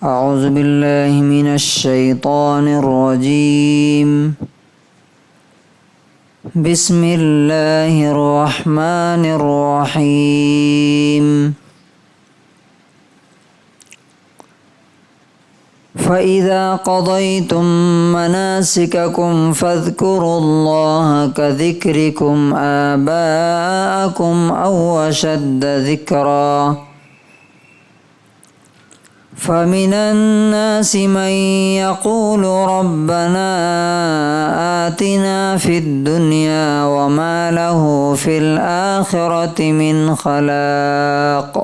اعوذ باللہ من الشیطان الرجیم بسم اللہ الرحمن الرحیم فَإِذَا قَضَيْتُم مَّنَاسِكَكُمْ فَاذْكُرُوا اللَّهَ كَذِكْرِكُمْ آبَاءَكُمْ أَوْ أَشَدَّ ذِكْرًا فَمِنَ النَّاسِ مَن يَقُولُ رَبَّنَا آتِنَا فِي الدُّنْيَا وَمَا لَهُ فِي الْآخِرَةِ مِنْ خَلَاقٍ۔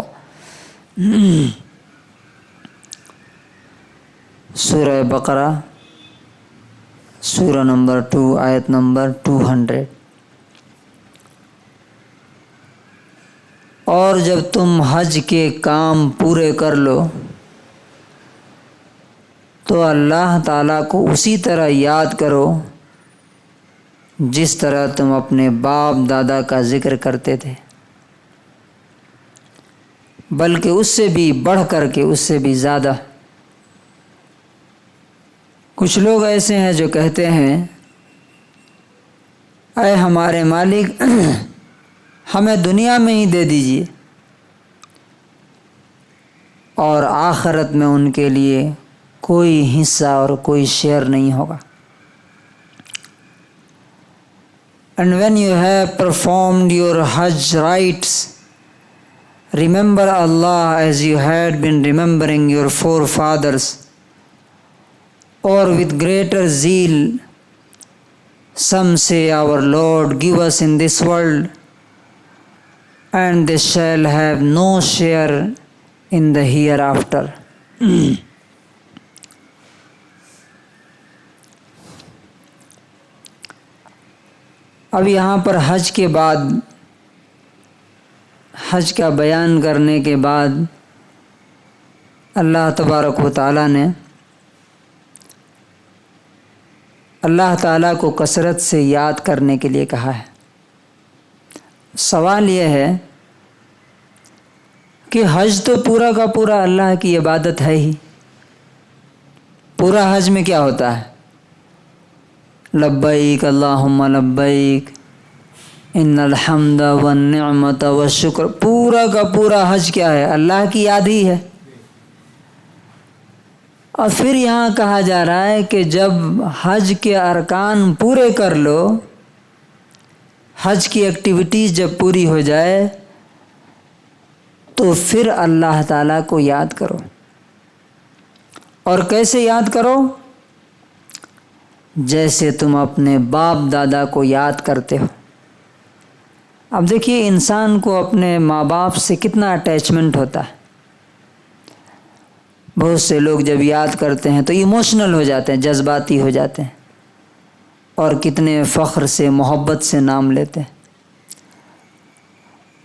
سورہ بقرہ سورہ نمبر 2 آیت نمبر 200۔ اور جب تم حج کے کام پورے کر لو تو اللہ تعالیٰ کو اسی طرح یاد کرو جس طرح تم اپنے باپ دادا کا ذکر کرتے تھے، بلکہ اس سے بھی بڑھ کر کے، اس سے بھی زیادہ۔ کچھ لوگ ایسے ہیں جو کہتے ہیں اے ہمارے مالک ہمیں دنیا میں ہی دے دیجیے اور آخرت میں ان کے لیے کوئی حصہ اور کوئی شیئر نہیں ہوگا۔ And when you have performed your Hajj rites, remember Allah as you had been remembering your forefathers, or with greater zeal. Some say, our Lord, give us in this world, and they shall have no share in the hereafter. اب یہاں پر حج کے بعد، حج کا بیان کرنے کے بعد اللہ تبارک و تعالیٰ نے اللہ تعالیٰ کو کثرت سے یاد کرنے کے لیے کہا ہے۔ سوال یہ ہے کہ حج تو پورا کا پورا اللہ کی عبادت ہے ہی۔ پورا حج میں کیا ہوتا ہے؟ لبیک اللہم لبیک ان الحمد والنعمت والشکر۔ پورا کا پورا حج کیا ہے؟ اللہ کی یاد ہی ہے۔ اور پھر یہاں کہا جا رہا ہے کہ جب حج کے ارکان پورے کر لو، حج کی ایکٹیویٹیز جب پوری ہو جائے تو پھر اللہ تعالیٰ کو یاد کرو۔ اور کیسے یاد کرو؟ جیسے تم اپنے باپ دادا کو یاد کرتے ہو۔ اب دیکھیے انسان کو اپنے ماں باپ سے کتنا اٹیچمنٹ ہوتا ہے۔ بہت سے لوگ جب یاد کرتے ہیں تو ایموشنل ہو جاتے ہیں، جذباتی ہو جاتے ہیں، اور کتنے فخر سے، محبت سے نام لیتے ہیں۔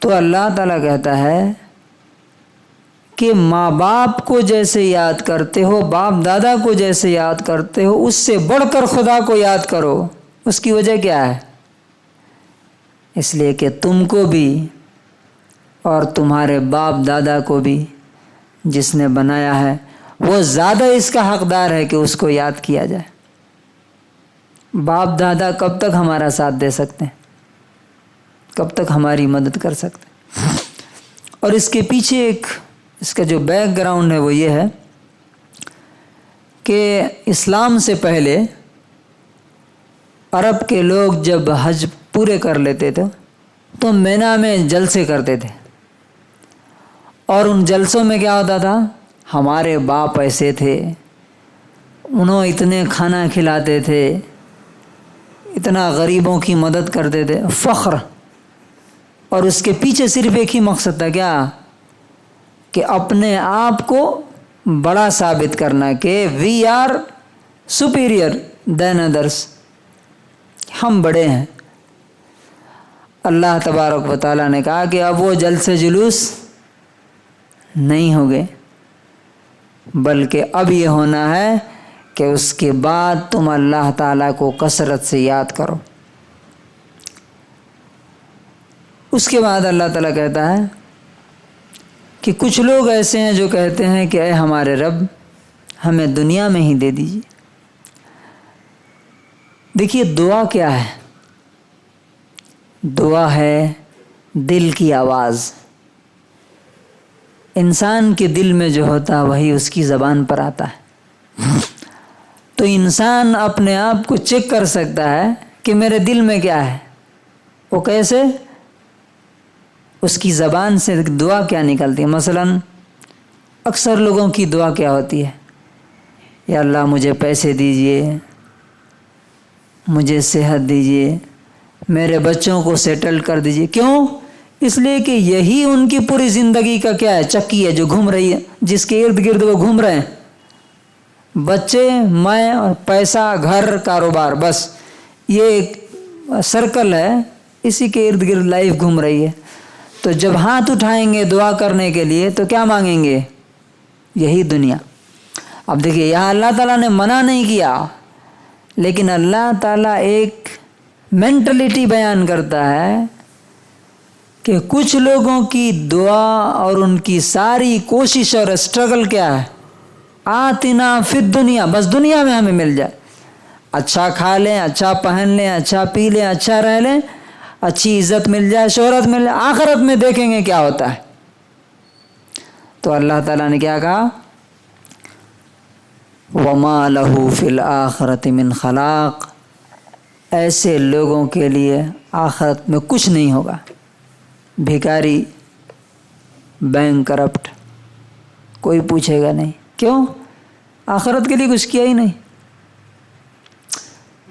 تو اللہ تعالیٰ کہتا ہے کہ ماں باپ کو جیسے یاد کرتے ہو، باپ دادا کو جیسے یاد کرتے ہو، اس سے بڑھ کر خدا کو یاد کرو۔ اس کی وجہ کیا ہے؟ اس لیے کہ تم کو بھی اور تمہارے باپ دادا کو بھی جس نے بنایا ہے وہ زیادہ اس کا حقدار ہے کہ اس کو یاد کیا جائے۔ باپ دادا کب تک ہمارا ساتھ دے سکتے ہیں؟ کب تک ہماری مدد کر سکتے ہیں؟ اور اس کے پیچھے اس کا جو بیک گراؤنڈ ہے وہ یہ ہے کہ اسلام سے پہلے عرب کے لوگ جب حج پورے کر لیتے تھے تو مینا میں جلسے کرتے تھے، اور ان جلسوں میں کیا ہوتا تھا؟ ہمارے باپ ایسے تھے، انہوں اتنے کھانا کھلاتے تھے، اتنا غریبوں کی مدد کرتے تھے، فخر۔ اور اس کے پیچھے صرف ایک ہی مقصد تھا، کیا؟ کہ اپنے آپ کو بڑا ثابت کرنا کہ وی آر سپیریئر دین ادرس، ہم بڑے ہیں۔ اللہ تبارک و تعالیٰ نے کہا کہ اب وہ جلسے جلوس نہیں ہوگے، بلکہ اب یہ ہونا ہے کہ اس کے بعد تم اللہ تعالیٰ کو کثرت سے یاد کرو۔ اس کے بعد اللہ تعالیٰ کہتا ہے کہ کچھ لوگ ایسے ہیں جو کہتے ہیں کہ اے ہمارے رب، ہمیں دنیا میں ہی دے دیجیے۔ دیکھیے دعا کیا ہے؟ دعا ہے دل کی آواز۔ انسان کے دل میں جو ہوتا ہے وہی اس کی زبان پر آتا ہے۔ تو انسان اپنے آپ کو چیک کر سکتا ہے کہ میرے دل میں کیا ہے۔ وہ کیسے؟ اس کی زبان سے دعا کیا نکلتی ہے۔ مثلا اکثر لوگوں کی دعا کیا ہوتی ہے؟ یا اللہ مجھے پیسے دیجئے، مجھے صحت دیجئے، میرے بچوں کو سیٹل کر دیجئے۔ کیوں؟ اس لیے کہ یہی ان کی پوری زندگی کا کیا ہے؟ چکی ہے جو گھوم رہی ہے، جس کے ارد گرد وہ گھوم رہے ہیں۔ بچے، میں اور پیسہ، گھر، کاروبار، بس یہ ایک سرکل ہے، اسی کے ارد گرد لائف گھوم رہی ہے۔ تو جب ہاتھ اٹھائیں گے دعا کرنے کے لیے تو کیا مانگیں گے؟ یہی دنیا۔ اب دیکھیے یہاں اللہ تعالیٰ نے منع نہیں کیا، لیکن اللہ تعالیٰ ایک مینٹلٹی بیان کرتا ہے کہ کچھ لوگوں کی دعا اور ان کی ساری کوشش اور اسٹرگل کیا ہے؟ آتنا فی الدنیا، بس دنیا میں ہمیں مل جائے، اچھا کھا لیں، اچھا پہن لیں، اچھا پی لیں، اچھا رہ لیں، اچھی عزت مل جائے، شہرت مل جائے، آخرت میں دیکھیں گے کیا ہوتا ہے۔ تو اللہ تعالیٰ نے کیا کہا؟ وَمَا لَهُ فِي الْآخِرَةِ مِنْ خَلَاقٍ، ایسے لوگوں کے لیے آخرت میں کچھ نہیں ہوگا۔ بھیکاری، بینک کرپٹ، کوئی پوچھے گا نہیں۔ کیوں؟ آخرت کے لیے کچھ کیا ہی نہیں۔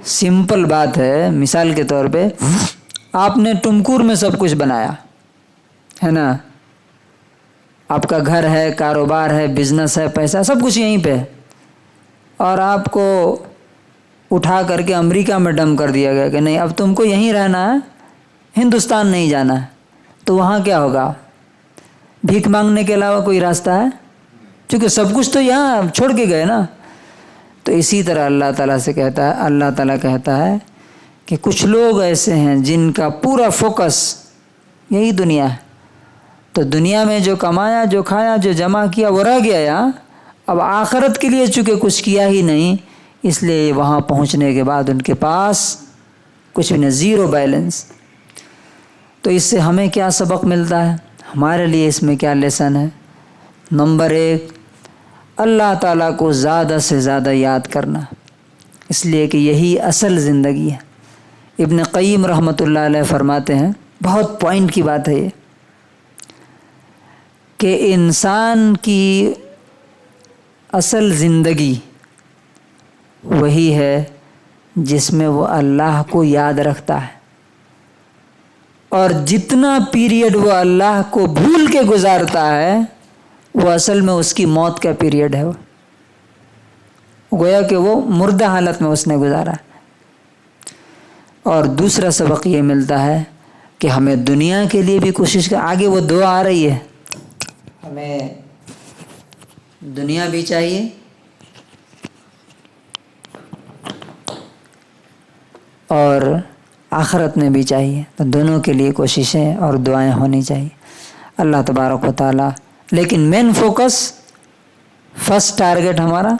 سمپل بات ہے، مثال کے طور پہ آپ نے ٹمکور میں سب کچھ بنایا ہے نا، آپ کا گھر ہے، کاروبار ہے، بزنس ہے، پیسہ سب کچھ یہیں پہ ہے، اور آپ کو اٹھا کر کے امریکہ میں ڈم کر دیا گیا کہ نہیں اب تم کو یہیں رہنا ہے، ہندوستان نہیں جانا ہے۔ تو وہاں کیا ہوگا؟ بھیک مانگنے کے علاوہ کوئی راستہ ہے؟ کیونکہ سب کچھ تو یہاں چھوڑ کے گئے نا۔ تو اسی طرح اللہ تعالیٰ سے کہتا ہے، اللہ تعالیٰ کہتا ہے کہ کچھ لوگ ایسے ہیں جن کا پورا فوکس یہی دنیا ہے۔ تو دنیا میں جو کمایا، جو کھایا، جو جمع کیا وہ رہ گیا یہاں، اب آخرت کے لیے چونکہ کچھ کیا ہی نہیں، اس لیے وہاں پہنچنے کے بعد ان کے پاس کچھ بھی نہیں، زیرو بیلنس۔ تو اس سے ہمیں کیا سبق ملتا ہے؟ ہمارے لیے اس میں کیا لیسن ہے؟ نمبر 1، اللہ تعالیٰ کو زیادہ سے زیادہ یاد کرنا، اس لیے کہ یہی اصل زندگی ہے۔ ابن قیم رحمۃ اللہ علیہ فرماتے ہیں، بہت پوائنٹ کی بات ہے یہ، کہ انسان کی اصل زندگی وہی ہے جس میں وہ اللہ کو یاد رکھتا ہے، اور جتنا پیریڈ وہ اللہ کو بھول کے گزارتا ہے وہ اصل میں اس کی موت کا پیریڈ ہے۔ وہ گویا کہ وہ مردہ حالت میں اس نے گزارا۔ اور دوسرا سبق یہ ملتا ہے کہ ہمیں دنیا کے لیے بھی کوشش کر، آگے وہ دعا آ رہی ہے، ہمیں دنیا بھی چاہیے اور آخرت میں بھی چاہیے، تو دونوں کے لیے کوششیں اور دعائیں ہونی چاہیے۔ اللہ تبارک و تعالیٰ، لیکن مین فوکس، فرسٹ ٹارگٹ ہمارا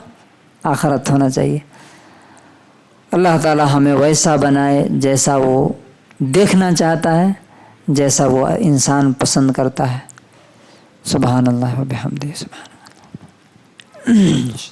آخرت ہونا چاہیے۔ اللہ تعالیٰ ہمیں ویسا بنائے جیسا وہ دیکھنا چاہتا ہے، جیسا وہ انسان پسند کرتا ہے۔ سبحان اللہ و بحمدہ، سبحان اللہ۔